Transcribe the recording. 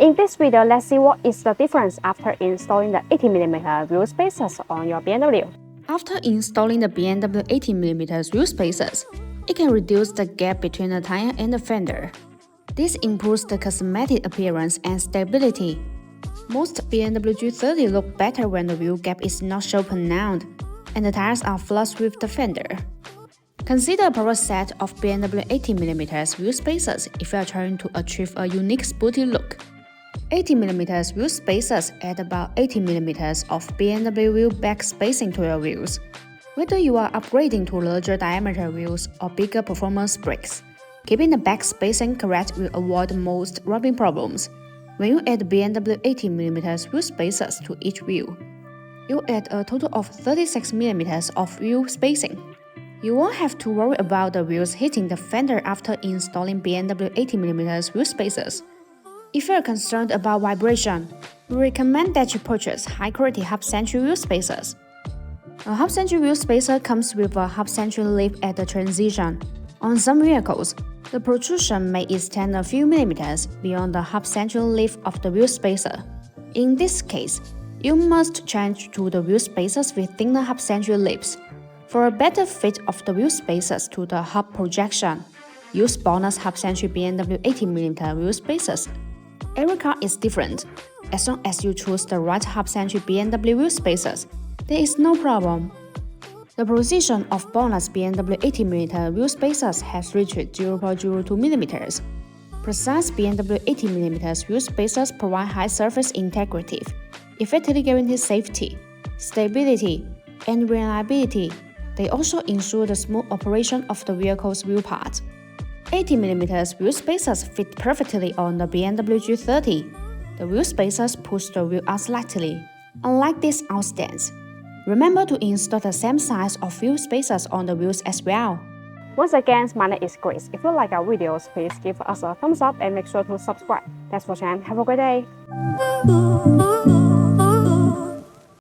In this video, let's see what is the difference after installing the 18mm wheel spacers on your BMW. After installing the BMW 18mm wheel spacers, it can reduce the gap between the tire and the fender. This improves the cosmetic appearance and stability. Most BMW G30 look better when the wheel gap is not so pronounced and the tires are flush with the fender. Consider a proper set of BMW 18mm wheel spacers if you are trying to achieve a unique sporty look. 18mm wheel spacers add about 18mm of BMW wheel back spacing to your wheels. Whether you are upgrading to larger diameter wheels or bigger performance brakes, keeping the back spacing correct will avoid most rubbing problems. When you add BMW 18mm wheel spacers to each wheel, you add a total of 36mm of wheel spacing. You won't have to worry about the wheels hitting the fender after installing BMW 18mm wheel spacers. If you are concerned about vibration, we recommend that you purchase high-quality half-century wheel spacers. A half-century wheel spacer comes with a half-century lip at the transition. On some vehicles, the protrusion may extend a few millimeters beyond the half-century lip of the wheel spacer. In this case, you must change to the wheel spacers with thinner half-century lips. For a better fit of the wheel spacers to the hub projection, use BONOSS half-century BMW 18mm wheel spacers. Every car is different. As long as you choose the right half-century BMW wheel spacers, there is no problem. The precision of BONOSS BMW 18mm wheel spacers has reached 0.02 mm. Precise BMW 18mm wheel spacers provide high surface integrity, effectively guarantee safety, stability, and reliability. They also ensure the smooth operation of the vehicle's wheel parts. 18mm wheel spacers fit perfectly on the BMW G30. The wheel spacers push the wheel out slightly, unlike these outstands. Remember to install the same size of wheel spacers on the wheels as well. Once again, my name is Grace. If you like our videos, please give us a thumbs up and make sure to subscribe. Thanks for watching. Have a great day.